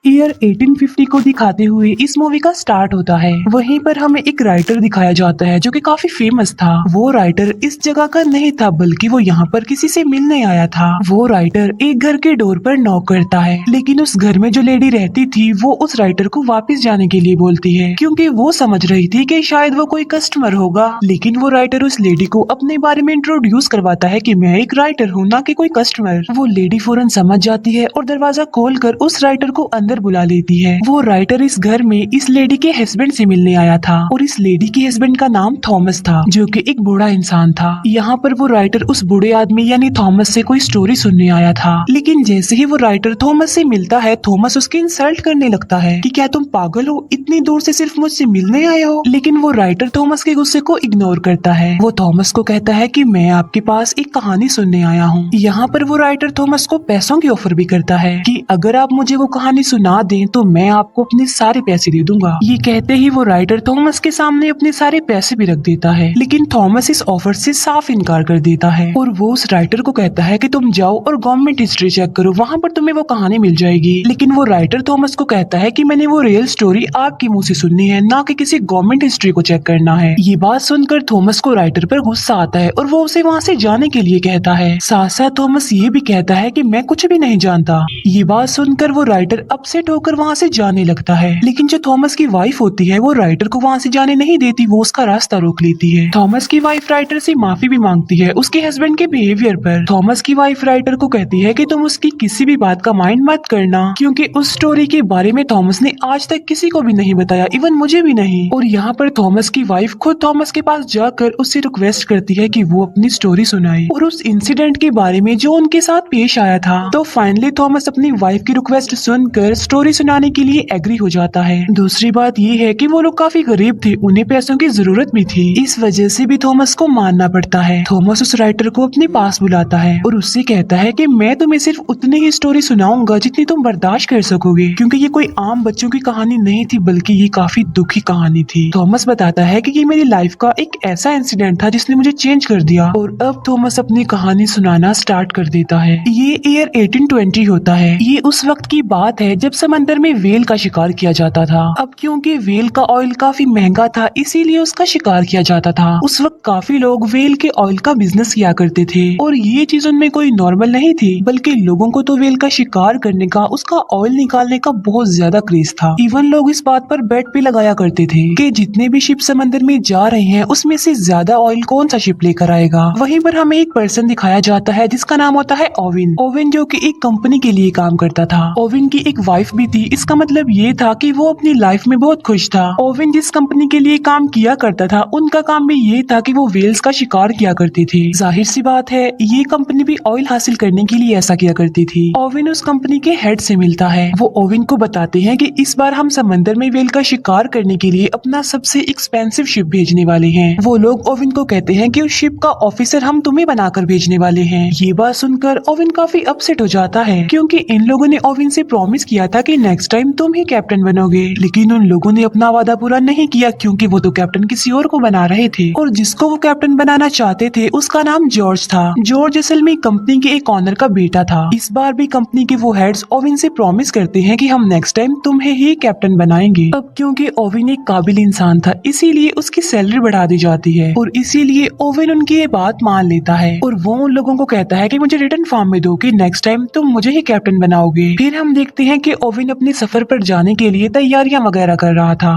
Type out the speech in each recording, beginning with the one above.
Year 1850 को दिखाते हुए इस मूवी का स्टार्ट होता है। वहीं पर हमें एक राइटर दिखाया जाता है जो कि काफी फेमस था। वो राइटर इस जगह का नहीं था बल्कि वो यहाँ पर किसी से मिलने आया था। वो राइटर एक घर के डोर पर नॉक करता है, लेकिन उस घर में जो लेडी रहती थी वो उस राइटर को वापस जाने के लिए बोलती है, क्योंकि वो समझ रही थी कि शायद वो कोई कस्टमर होगा। लेकिन वो राइटर उस लेडी को अपने बारे में इंट्रोड्यूस करवाता है कि मैं एक राइटर हूँ, ना कि कोई कस्टमर। वो लेडी फौरन समझ जाती है और दरवाजा खोलकर उस राइटर को अंदर बुला लेती है। वो राइटर इस घर में इस लेडी के हस्बैंड से मिलने आया था और इस लेडी के हस्बैंड का नाम थॉमस था, जो कि एक बूढ़ा इंसान था। यहाँ पर वो राइटर उस बूढ़े आदमी यानी थॉमस से कोई स्टोरी सुनने आया था, लेकिन जैसे ही वो राइटर थॉमस से मिलता है, थॉमस उसकी इंसल्ट करने लगता है कि क्या तुम पागल हो, इतनी दूर से सिर्फ मुझसे मिलने आए हो। लेकिन वो राइटर थॉमस के गुस्से को इग्नोर करता है। वो थॉमस को कहता है कि मैं आपके पास एक कहानी सुनने आया हूँ। यहाँ पर वो राइटर थॉमस को पैसों की ऑफर भी करता है कि अगर आप मुझे वो कहानी सुना दें तो मैं आपको अपने सारे पैसे दे दूंगा। ये कहते ही वो राइटर थॉमस के सामने अपने सारे पैसे भी रख देता है, लेकिन थॉमस इस ऑफर से साफ इनकार कर देता है और वो उस राइटर को कहता है कि तुम जाओ और गवर्नमेंट हिस्ट्री चेक करो, वहाँ पर तुम्हें वो कहानी मिल जाएगी। लेकिन वो राइटर थॉमस को कहता है कि मैंने वो रियल स्टोरी आपके मुंह से सुननी है, ना कि किसी गवर्नमेंट हिस्ट्री को चेक करना है। ये बात सुनकर थॉमस को राइटर पर गुस्सा आता है और वो उसे वहाँ से जाने के लिए कहता है। साथ साथ थॉमस ये भी कहता है कि मैं कुछ भी नहीं जानता। ये बात सुनकर वो राइटर अपसेट होकर वहाँ से जाने लगता है, लेकिन जो थॉमस की वाइफ होती है वो राइटर को वहाँ से जाने नहीं देती, वो उसका रास्ता रोक लेती है। थॉमस की वाइफ राइटर से माफी भी मांगती है उसके हस्बैंड के बिहेवियर पर। थॉमस की वाइफ राइटर को कहती है कि तुम उसकी किसी भी बात का माइंड मत करना, क्योंकि उस स्टोरी के बारे में थॉमस ने आज तक किसी को भी नहीं बताया, इवन मुझे भी नहीं। और यहाँ पर थॉमस की वाइफ खुद थॉमस के पास जाकर उससे रिक्वेस्ट करती है कि वो अपनी स्टोरी सुनाए और उस इंसिडेंट के बारे में जो उनके साथ पेश आया था। तो फाइनली थॉमस अपनी वाइफ की रिक्वेस्ट सुनकर स्टोरी सुनाने के लिए एग्री हो जाता है। दूसरी बात ये है कि वो लोग काफी गरीब थे, उन्हें पैसों की जरूरत भी थी, इस वजह से भी थॉमस को मानना पड़ता है। थॉमस उस राइटर को अपने पास बुलाता है और उससे कहता है कि मैं तुम्हें सिर्फ उतनी ही स्टोरी सुनाऊंगा जितनी तुम बर्दाश्त कर सकोगे, क्योंकि ये कोई आम बच्चों की कहानी नहीं थी बल्कि ये काफी दुखी कहानी थी। थॉमस बताता है कि ये मेरी लाइफ का एक ऐसा इंसिडेंट था जिसने मुझे चेंज कर दिया। और अब थॉमस अपनी कहानी सुनाना स्टार्ट कर देता है। ये ईयर 1820 होता है। ये उस वक्त की बात है जब समंदर में वेल का शिकार किया जाता था। अब क्योंकि वेल का ऑयल काफी महंगा था, इसीलिए उसका शिकार किया जाता था। उस वक्त काफी लोग वेल के ऑयल का बिजनेस किया करते थे और ये चीज उनमें कोई नॉर्मल नहीं थी, बल्कि लोगों को तो वेल का शिकार करने का, उसका ऑयल निकालने का बहुत ज्यादा क्रेज था। इवन लोग इस बात पर बेट भी लगाया करते थे कि जितने भी शिप समंदर में जा रहे हैं उसमें से ज्यादा ऑयल कौन सा शिप लेकर आएगा। वहीं पर हमें एक पर्सन दिखाया जाता है जिसका नाम होता है ओवेन। ओवेन जो कि एक कंपनी के लिए काम करता था। ओवेन की एक वाइफ भी थी। इसका मतलब ये था कि वो अपनी लाइफ में बहुत खुश था। ओवेन जिस कंपनी के लिए काम किया करता था उनका काम भी ये था कि वो वेल्स का शिकार किया करते थे। जाहिर सी बात है ये कंपनी भी ऑयल हासिल करने के लिए ऐसा किया करती थी। ओवेन उस कंपनी के हेड से मिलता है। वो ओवेन को बताते हैं कि इस बार हम समंदर में वेल का शिकार करने के लिए अपना सबसे एक्सपेंसिव शिप भेजने वाले हैं। वो लोग ओवेन को कहते हैं कि उस शिप का ऑफिसर हम तुम्हें बनाकर भेजने वाले हैं। ये बात सुनकर ओवेन काफी अपसेट हो जाता है, क्योंकि इन लोगों ने ओवेन से प्रॉमिस किया था कि नेक्स्ट टाइम तुम ही कैप्टन बनोगे, लेकिन उन लोगों ने अपना वादा पूरा नहीं किया, क्योंकि वो तो कैप्टन किसी और को बना रहे थे और जिसको वो कैप्टन बनाना चाहते थे उसका नाम जॉर्ज था। जॉर्ज असल में कंपनी के एक ऑनर का बेटा था। इस बार भी कंपनी के वो हेड्स ओवेन से प्रॉमिस करते हैं कि हम नेक्स्ट टाइम तुम्हें ही कैप्टन बनाएंगे। अब क्योंकि ओवेन एक काबिल इंसान था, इसीलिए उसकी सैलरी बढ़ा दी जाती है और इसीलिए ओवेन उनकी ये बात मान लेता है और वो उन लोगों को कहता है कि मुझे रिटर्न फॉर्म में दो कि नेक्स्ट टाइम तुम मुझे ही कैप्टन बनाओगे। फिर हम देखते हैं कि ओवेन अपने सफर पर जाने के लिए तैयारियां वगैरह कर रहा था।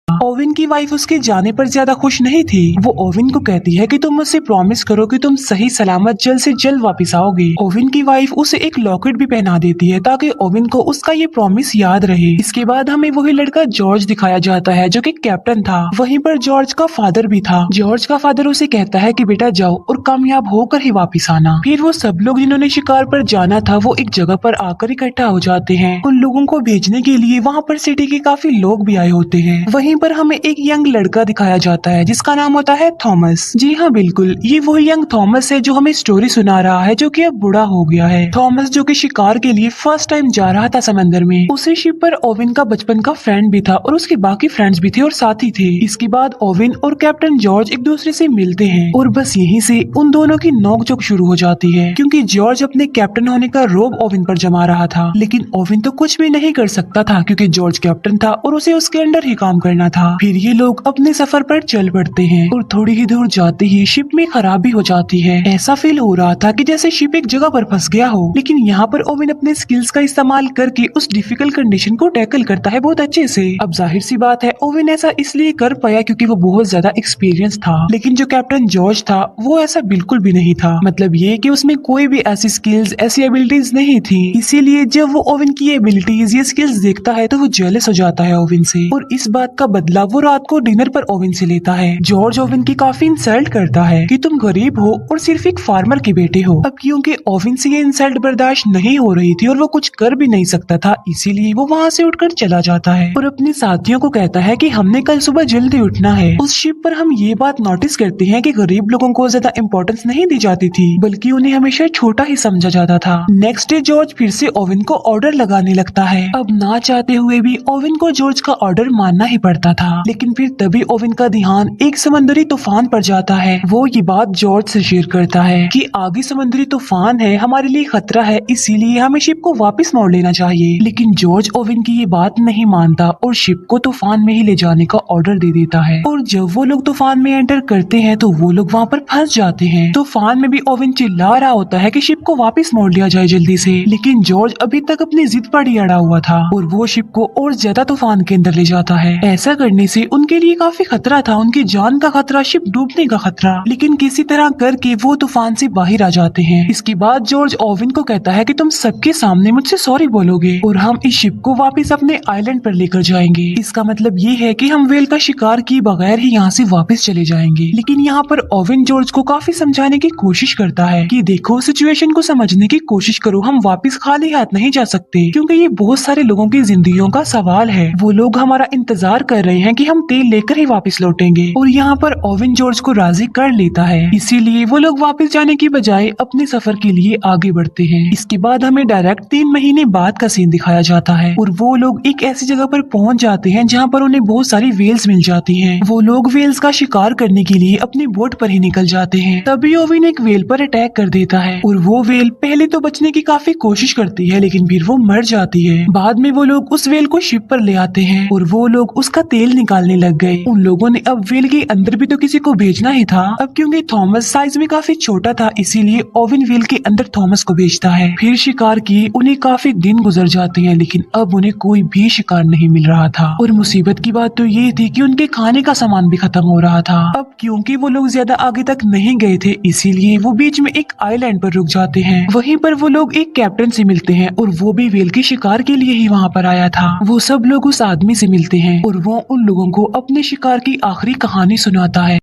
ओवेन की वाइफ उसके जाने पर ज्यादा खुश नहीं थी। वो ओवेन को कहती है कि तुम मुझसे प्रॉमिस करो कि तुम सही सलामत जल्द से जल्द वापस आओगे। ओवेन की वाइफ उसे एक लॉकेट भी पहना देती है ताकि ओवेन को उसका ये प्रॉमिस याद रहे। इसके बाद हमें वही लड़का जॉर्ज दिखाया जाता है जो कि कैप्टन था। वहीं पर जॉर्ज का फादर भी था। जॉर्ज का फादर उसे कहता है कि बेटा जाओ और कामयाब होकर ही वापस आना। फिर वो सब लोग जिन्होंने शिकार पर जाना था वो एक जगह पर आकर इकट्ठा हो जाते हैं। उन लोगों को भेजने के लिए वहाँ पर सिटी के काफी लोग भी आए होते हैं। वहीं पर हम हमें एक यंग लड़का दिखाया जाता है जिसका नाम होता है थॉमस। जी हाँ, बिल्कुल ये वही यंग थॉमस है जो हमें स्टोरी सुना रहा है, जो कि अब बूढ़ा हो गया है। थॉमस जो कि शिकार के लिए फर्स्ट टाइम जा रहा था समंदर में। उसी शिप पर ओविन का बचपन का फ्रेंड भी था और उसके बाकी फ्रेंड्स भी थे और साथी थे। इसके बाद ओविन और कैप्टन जॉर्ज एक दूसरे से मिलते हैं और बस यहीं से उन दोनों की नोकझोंक शुरू हो जाती है, क्योंकि जॉर्ज अपने कैप्टन होने का रोब ओविन पर जमा रहा था। लेकिन ओविन तो कुछ भी नहीं कर सकता था क्योंकि जॉर्ज कैप्टन था और उसे उसके अंडर ही काम करना था। फिर ये लोग अपने सफर पर चल पड़ते हैं और थोड़ी ही दूर जाते ही शिप में खराबी हो जाती है। ऐसा फील हो रहा था कि जैसे शिप एक जगह पर फंस गया हो। लेकिन यहाँ पर ओविन अपने स्किल्स का इस्तेमाल करके उस डिफिकल्ट कंडीशन को टैकल करता है बहुत अच्छे से। अब जाहिर सी बात है ओविन ऐसा इसलिए कर पाया क्योंकि वो बहुत ज्यादा एक्सपीरियंस था। लेकिन जो कैप्टन जॉर्ज था वो ऐसा बिल्कुल भी नहीं था। मतलब ये कि उसमें कोई भी ऐसी स्किल्स ऐसी एबिलिटीज नहीं थी। इसीलिए जब वो ओविन की एबिलिटीज ये स्किल्स देखता है तो वो जेलस हो जाता है ओविन से और इस बात का बदला वो रात को डिनर पर ओविन से लेता है। जॉर्ज ओविन की काफी इंसल्ट करता है कि तुम गरीब हो और सिर्फ एक फार्मर के बेटे हो। अब क्योंकि ओविन से ये इंसल्ट बर्दाश्त नहीं हो रही थी और वो कुछ कर भी नहीं सकता था, इसीलिए वो वहाँ से उठकर चला जाता है और अपने साथियों को कहता है कि हमने कल सुबह जल्दी उठना है। उस शिप पर हम ये बात नोटिस करते हैं कि गरीब लोगों को ज्यादा इम्पोर्टेंस नहीं दी जाती थी, बल्कि उन्हें हमेशा छोटा ही समझा जाता था। नेक्स्ट डे जॉर्ज फिर से ओविन को ऑर्डर लगाने लगता है। अब ना चाहते हुए भी ओविन को जॉर्ज का ऑर्डर मानना ही पड़ता था। लेकिन फिर तभी ओविन का ध्यान एक समुद्री तूफान पर जाता है। वो ये बात जॉर्ज से शेयर करता है कि आगे समुद्री तूफान है, हमारे लिए खतरा है, इसीलिए हमें शिप को वापस मोड़ लेना चाहिए। लेकिन जॉर्ज ओविन की ये बात नहीं मानता और शिप को तूफान में ही ले जाने का ऑर्डर दे देता है। और जब वो लोग तूफान में एंटर करते हैं तो वो लोग वहाँ पर फंस जाते हैं। तूफान में भी ओविन चिल्ला रहा होता है कि शिप को वापस मोड़ लिया जाए जल्दी से। लेकिन जॉर्ज अभी तक अपनी जिद पर ही अड़ा हुआ था और वो शिप को और ज्यादा तूफान के अंदर ले जाता है। ऐसा करने से उनके लिए काफी खतरा था, उनकी जान का खतरा, शिप डूबने का खतरा। लेकिन किसी तरह करके वो तूफान से बाहर आ जाते हैं। इसके बाद जॉर्ज ओविन को कहता है कि तुम सबके सामने मुझसे सॉरी बोलोगे और हम इस शिप को वापस अपने आइलैंड पर लेकर जाएंगे। इसका मतलब ये है कि हम वेल का शिकार किए बगैर ही यहाँ से वापस चले जाएंगे। लेकिन यहाँ पर ओविन जॉर्ज को काफी समझाने की कोशिश करता है कि देखो, सिचुएशन को समझने की कोशिश करो, हम वापस खाली हाथ नहीं जा सकते क्योंकि ये बहुत सारे लोगों की जिंदगियों का सवाल है। वो लोग हमारा इंतजार कर रहे हैं कि हम तेल लेकर ही वापस लौटेंगे। और यहाँ पर ओविन जॉर्ज को राजी कर लेता है। इसीलिए वो लोग वापस जाने की बजाय अपने सफर के लिए आगे बढ़ते हैं। इसके बाद हमें डायरेक्ट 3 महीने बाद का सीन दिखाया जाता है और वो लोग एक ऐसी जगह पर पहुंच जाते हैं जहाँ पर उन्हें बहुत सारी वेल्स मिल जाती हैं। वो लोग वेल्स का शिकार करने के लिए अपनी बोट पर ही निकल जाते हैं। तभी ओविन एक वेल पर अटैक कर देता है और वो वेल पहले तो बचने की काफी कोशिश करती है लेकिन फिर वो मर जाती है। बाद में वो लोग उस वेल को शिप पर ले आते हैं और वो लोग उसका तेल निकालने लग गए। उन लोगों ने अब वेल के अंदर भी तो किसी को भेजना ही था। अब क्योंकि थॉमस साइज में काफी छोटा था इसीलिए ओविन वेल के अंदर थॉमस को भेजता है। फिर शिकार किए उन्हें काफी दिन गुजर जाते हैं लेकिन अब उन्हें कोई भी शिकार नहीं मिल रहा था। और मुसीबत की बात तो ये थी कि उनके खाने का सामान भी खत्म हो रहा था। अब क्योंकि वो लोग ज्यादा आगे तक नहीं गए थे इसीलिए वो बीच में एक आइलैंड पर रुक जाते हैं। वहीं पर वो लोग एक कैप्टन से मिलते हैं और वो भी वेल के शिकार के लिए ही वहाँ पर आया था। वो सब लोग उस आदमी से मिलते हैं और वो उन लोगों को अपने शिकार की आखिरी कहानी सुनाता है।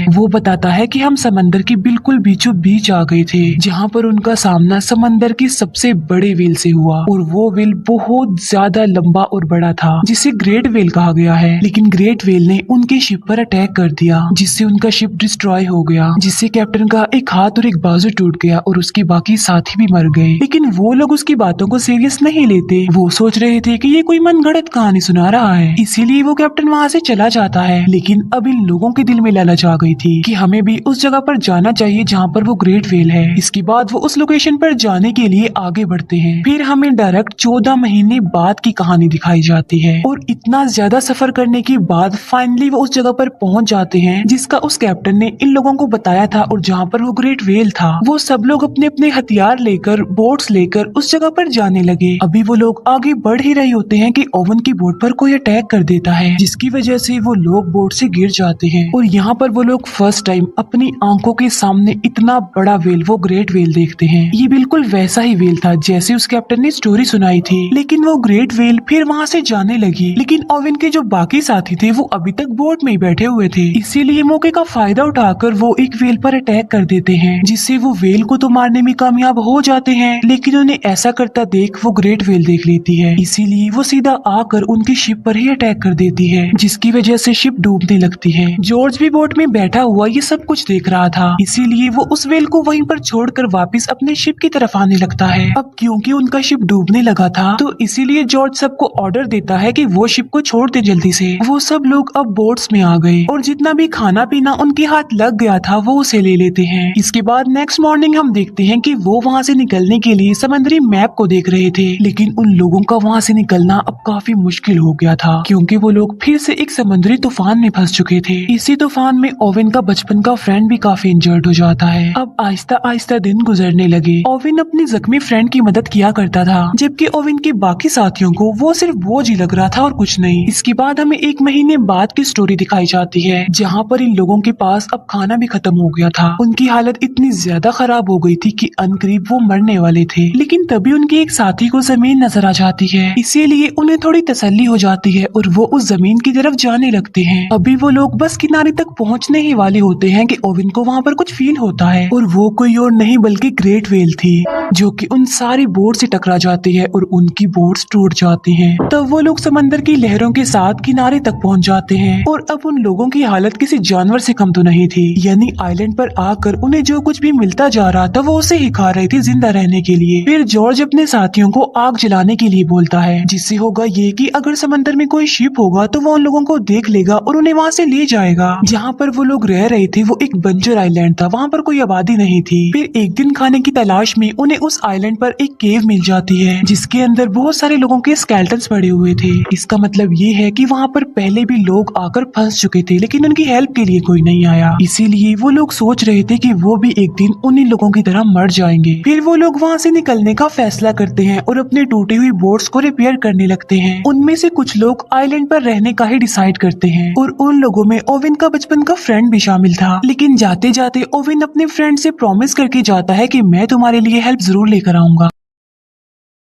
वो बताता है कि हम समंदर के बिल्कुल बीचों बीच आ गए थे जहाँ पर उनका सामना समंदर की सबसे बड़े वेल से हुआ और वो वेल बहुत ज्यादा लंबा और बड़ा था जिसे ग्रेट वेल कहा गया है। लेकिन ग्रेट वेल ने उनके शिप पर अटैक कर दिया जिससे उनका शिप डिस्ट्रॉय हो गया, जिससे कैप्टन का एक हाथ और एक बाजू टूट गया और उसके बाकी साथी भी मर गए। लेकिन वो लोग उसकी बातों को सीरियस नहीं लेते। वो सोच रहे थे कि ये कोई मनगढ़ंत कहानी सुना रहा है, इसीलिए वो कैप्टन वहाँ से चला जाता है। लेकिन अब इन लोगों के दिल में लालच आ गई थी कि हमें भी उस जगह पर जाना चाहिए जहाँ पर वो ग्रेट वेल है। इसके बाद वो उस लोकेशन पर जाने के लिए आगे बढ़ते हैं। फिर हमें डायरेक्ट 14 महीने बाद की कहानी दिखाई जाती है और इतना ज्यादा सफर करने के बाद फाइनली वो उस जगह पर पहुंच जाते हैं जिसका उस कैप्टन ने इन लोगों को बताया था और जहाँ पर वो ग्रेट वेल था। वो सब लोग अपने अपने हथियार लेकर बोट्स लेकर उस जगह पर जाने लगे। अभी वो लोग आगे बढ़ ही रहे होते हैं कि ओवन की बोट पर कोई अटैक कर देता है जिसकी वजह से वो लोग बोट से गिर जाते हैं और यहाँ पर वो लोग फर्स्ट टाइम अपनी आंखों के सामने इतना बड़ा वेल, वो ग्रेट वेल देखते हैं। ये बिल्कुल वैसा ही वेल था जैसे उस कैप्टन ने स्टोरी सुनाई थी, लेकिन वो ग्रेट वेल फिर वहाँ से जाने लगी। लेकिन ओवेन के जो बाकी साथी थे वो अभी तक बोट में ही बैठे हुए थे, इसीलिए मौके का फायदा उठाकर वो एक वेल पर अटैक कर देते हैं, जिससे वो वेल को तो मारने में कामयाब हो जाते हैं। लेकिन उन्हें ऐसा करता देख वो ग्रेट वेल देख लेती है, इसीलिए वो सीधा आकर उनकी शिप पर ही अटैक कर देती है, जिसकी वजह से शिप डूबने लगती है। जॉर्ज भी बोट में बैठा हुआ ये सब कुछ देख रहा था, इसीलिए वो उस वेल को वहीं पर छोड़कर वापस अपने शिप की तरफ आने लगता है। अब क्योंकि उनका शिप डूबने लगा था तो इसीलिए जॉर्ज सबको ऑर्डर देता है कि वो शिप को छोड़ दे जल्दी से। वो सब लोग अब बोट्स में आ गए और जितना भी खाना पीना उनके हाथ लग गया था वो उसे ले लेते हैं। इसके बाद नेक्स्ट मॉर्निंग हम देखते हैं कि वो वहाँ से निकलने के लिए समुद्री मैप को देख रहे थे, लेकिन उन लोगों का वहाँ से निकलना अब काफी मुश्किल हो गया था, क्योंकि वो लोग फिर से एक समुद्री तूफान में फंस चुके थे। इसी तूफान में ओवेन का बचपन का फ्रेंड भी काफी इंजर्ड हो जाता है। अब आहिस्ता आहिस्ता दिन गुजरने लगे। ओवेन अपनी जख्मी फ्रेंड की मदद किया करता था, जबकि ओवेन के बाकी साथियों को वो सिर्फ बोझ ही लग रहा था और कुछ नहीं। इसके बाद हमें एक महीने बाद की स्टोरी दिखाई जाती है, जहाँ पर इन लोगों के पास अब खाना भी खत्म हो गया था। उनकी हालत इतनी ज्यादा खराब हो गई थी कि अनकरीब वो मरने वाले थे। लेकिन तभी उनके एक साथी को जमीन नजर आ जाती है, इसीलिए उन्हें थोड़ी तसल्ली हो जाती है और वो उस जमीन की तरफ जाने लगते हैं। अभी वो लोग बस किनारे तक पहुँचने ही वाले होते हैं कि ओवेन को वहाँ पर कुछ फील होता है, और वो कोई और नहीं बल्कि ग्रेट वेल थी, जो कि उन सारी बोट से टकरा जाती है और उनकी बोट्स टूट जाती हैं। तब वो लोग समंदर की लहरों के साथ किनारे तक पहुंच जाते हैं, और अब उन लोगों की हालत किसी जानवर से कम तो नहीं थी। यानी आइलैंड पर आकर उन्हें जो कुछ भी मिलता जा रहा था वो उसे ही खा रहे थे जिंदा रहने के लिए। फिर जॉर्ज अपने साथियों को आग जलाने के लिए बोलता है, जिससे होगा ये कि अगर समंदर में कोई शिप होगा तो वो उन लोगों को देख लेगा और उन्हें वहाँ से ले जाएगा। जहाँ पर वो लोग रह रहे थे वो एक बंजर आइलैंड था, वहाँ पर कोई आबादी नहीं थी। फिर एक दिन खाने की तलाश में उन्हें उस आइलैंड पर एक केव मिल जाती है, जिसके अंदर बहुत सारे लोगों के स्केलेटन्स पड़े हुए थे। इसका मतलब ये है कि वहाँ पर पहले भी लोग आकर फंस चुके थे, लेकिन उनकी हेल्प के लिए कोई नहीं आया। इसीलिए वो लोग सोच रहे थे कि वो भी एक दिन उन्हीं लोगों की तरह मर जाएंगे। फिर वो लोग वहाँ से निकलने का फैसला करते हैं और अपनी टूटी हुई बोट्स को रिपेयर करने लगते हैं। उनमें से कुछ लोग आइलैंड पर रहने का ही डिसाइड करते हैं, और उन लोगों में ओवेन का बचपन का फ्रेंड भी शामिल था। लेकिन जाते जाते ओवेन अपने फ्रेंड से प्रॉमिस करके जाता है कि मैं तुम्हारे लिए हेल्प जरूर लेकर आऊंगा।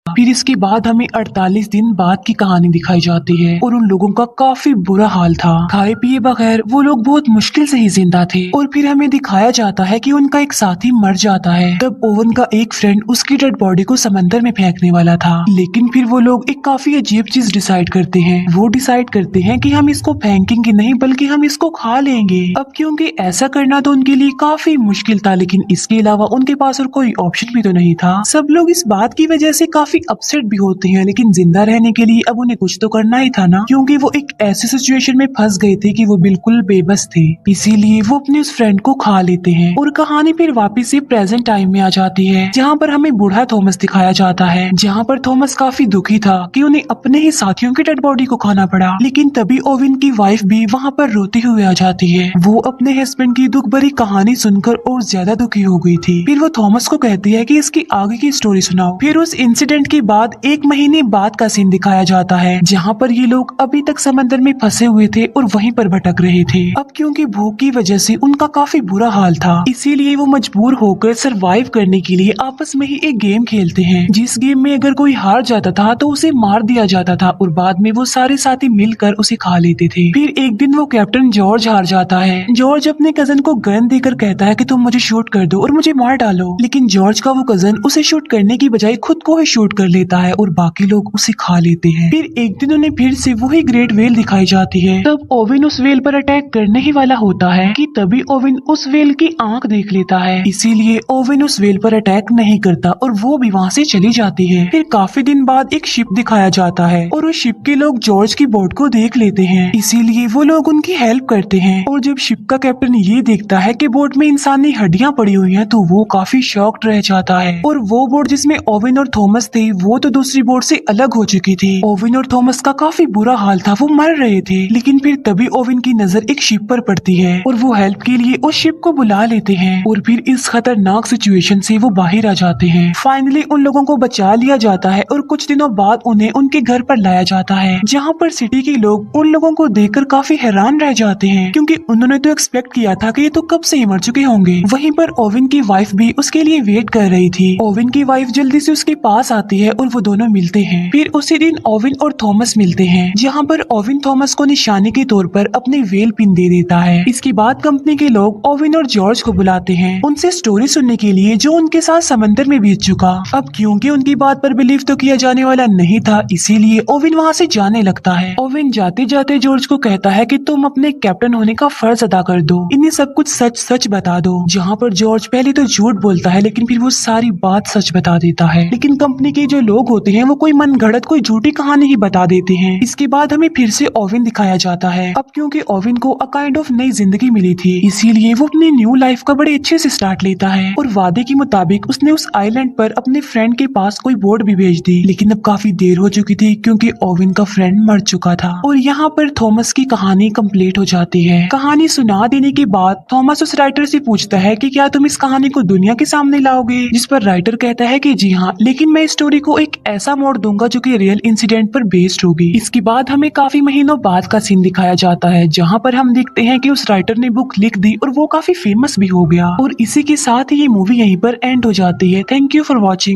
फिर इसके बाद हमें 48 दिन बाद की कहानी दिखाई जाती है, और उन लोगों का काफी बुरा हाल था। खाए पिए बगैर वो लोग बहुत मुश्किल से ही जिंदा थे। और फिर हमें दिखाया जाता है कि उनका एक साथी मर जाता है। तब ओवन का एक फ्रेंड उसकी डेड बॉडी को समंदर में फेंकने वाला था, लेकिन फिर वो लोग एक काफी अजीब चीज डिसाइड करते हैं। वो डिसाइड करते हैं कि हम इसको फेंकेंगे नहीं बल्कि हम इसको खा लेंगे। अब क्योंकि ऐसा करना तो उनके लिए काफी मुश्किल था, लेकिन इसके अलावा उनके पास और कोई ऑप्शन भी तो नहीं था। सब लोग इस बात की वजह से काफी अपसेट भी होते हैं, लेकिन जिंदा रहने के लिए अब उन्हें कुछ तो करना ही था ना, क्योंकि वो एक ऐसी सिचुएशन में फंस गए थे कि वो बिल्कुल बेबस थे। इसीलिए वो अपने उस फ्रेंड को खा लेते हैं, और कहानी फिर वापस से प्रेजेंट टाइम में आ जाती है, जहाँ पर हमें बूढ़ा थॉमस दिखाया जाता है। जहाँ पर थॉमस काफी दुखी था कि उन्हें अपने ही साथियों की डेड बॉडी को खाना पड़ा। लेकिन तभी ओवेन की वाइफ भी वहाँ पर रोती हुई आ जाती है। वो अपने हस्बैंड की दुख भरी कहानी सुनकर और ज्यादा दुखी हो गई थी। फिर वो थॉमस को कहती है कि इसकी आगे की स्टोरी सुनाओ। फिर उस इंसिडेंट के बाद एक महीने बाद का सीन दिखाया जाता है, जहाँ पर ये लोग अभी तक समंदर में फंसे हुए थे और वहीं पर भटक रहे थे। अब क्योंकि भूख की वजह से उनका काफी बुरा हाल था, इसीलिए वो मजबूर होकर सरवाइव करने के लिए आपस में ही एक गेम खेलते हैं, जिस गेम में अगर कोई हार जाता था तो उसे मार दिया जाता था, और बाद में वो सारे साथी मिलकर उसे खा लेते थे। फिर एक दिन वो कैप्टन जॉर्ज हार जाता है। जॉर्ज अपने कजन को गन देकर कहता है कि तुम मुझे शूट कर दो और मुझे मार डालो, लेकिन जॉर्ज का वो कजन उसे शूट करने की बजाय खुद को ही शूट कर लेता है और बाकी लोग उसे खा लेते हैं। फिर एक दिन उन्हें फिर से वही ग्रेट वेल दिखाई जाती है। तब ओवेन उस वेल पर अटैक करने ही वाला होता है कि तभी ओवेन उस वेल की आंख देख लेता है, इसीलिए ओवेन उस वेल पर अटैक नहीं करता और वो भी वहाँ से चली जाती है। फिर काफी दिन बाद एक शिप दिखाया जाता है, और उस शिप के लोग जॉर्ज की बोट को देख लेते हैं, इसीलिए वो लोग उनकी हेल्प करते हैं। और जब शिप का कैप्टन ये देखता है कि बोट में इंसानी हड्डियां पड़ी हुई हैं, तो वो काफी शॉक्ड रह जाता है। और वो बोट जिसमें ओवेन और थॉमस थे थी वो तो दूसरी बोट से अलग हो चुकी थी। ओविन और थॉमस का काफी बुरा हाल था, वो मर रहे थे। लेकिन फिर तभी ओविन की नजर एक शिप पर पड़ती है और वो हेल्प के लिए उस शिप को बुला लेते हैं और फिर इस खतरनाक सिचुएशन से वो बाहर आ जाते हैं। फाइनली उन लोगों को बचा लिया जाता है और कुछ दिनों बाद उन्हें उनके घर पर लाया जाता है, जहाँ पर सिटी के लोग उन लोगों को देखकर काफी हैरान रह जाते हैं क्योंकि उन्होंने तो एक्सपेक्ट किया था कि ये तो कब से ही मर चुके होंगे। वहीं पर ओविन की वाइफ भी उसके लिए वेट कर रही थी। ओविन की वाइफ जल्दी से उसके पास आती है और वो दोनों मिलते हैं। फिर उसी दिन ओविन और थॉमस मिलते हैं, जहाँ पर ओविन थॉमस को निशानी के तौर पर अपने वेल पिन दे देता है। इसके बाद कंपनी के लोग ओविन और जॉर्ज को बुलाते हैं उनसे स्टोरी सुनने के लिए जो उनके साथ समंदर में बीत चुका। अब क्योंकि उनकी बात पर बिलीव तो किया जाने वाला नहीं था, इसीलिए ओविन वहाँ से जाने लगता है। ओविन जाते जाते जॉर्ज को कहता है कि तुम अपने कैप्टन होने का फर्ज अदा कर दो, इन्हें सब कुछ सच सच बता दो। जहाँ पर जॉर्ज पहले तो झूठ बोलता है लेकिन फिर वो सारी बात सच बता देता है। लेकिन कंपनी के जो लोग होते हैं वो कोई मनगढ़ंत कोई झूठी कहानी ही बता देते हैं। इसके बाद हमें फिर से ओविन दिखाया जाता है। अब क्योंकि ओविन को अ काइंड ऑफ नई जिंदगी मिली थी, इसीलिए वो अपनी न्यू लाइफ का बड़े अच्छे से स्टार्ट लेता है और वादे के मुताबिक उसने उस आइलैंड पर अपने फ्रेंड के पास कोई बोट भी भेज दी। लेकिन अब काफी देर हो चुकी थी क्योंकि ओविन का फ्रेंड मर चुका था और यहाँ पर थॉमस की कहानी कंप्लीट हो जाती है। कहानी सुना देने के बाद थॉमस उस राइटर से पूछता है कि क्या तुम इस कहानी को दुनिया के सामने लाओगे, जिस पर राइटर कहता है कि जी हाँ, लेकिन मैं इस स्टोरी को एक ऐसा मोड़ दूंगा जो कि रियल इंसिडेंट पर बेस्ड होगी। इसके बाद हमें काफी महीनों बाद का सीन दिखाया जाता है, जहाँ पर हम देखते हैं कि उस राइटर ने बुक लिख दी और वो काफी फेमस भी हो गया। और इसी के साथ ही ये मूवी यहीं पर एंड हो जाती है। Thank you for watching.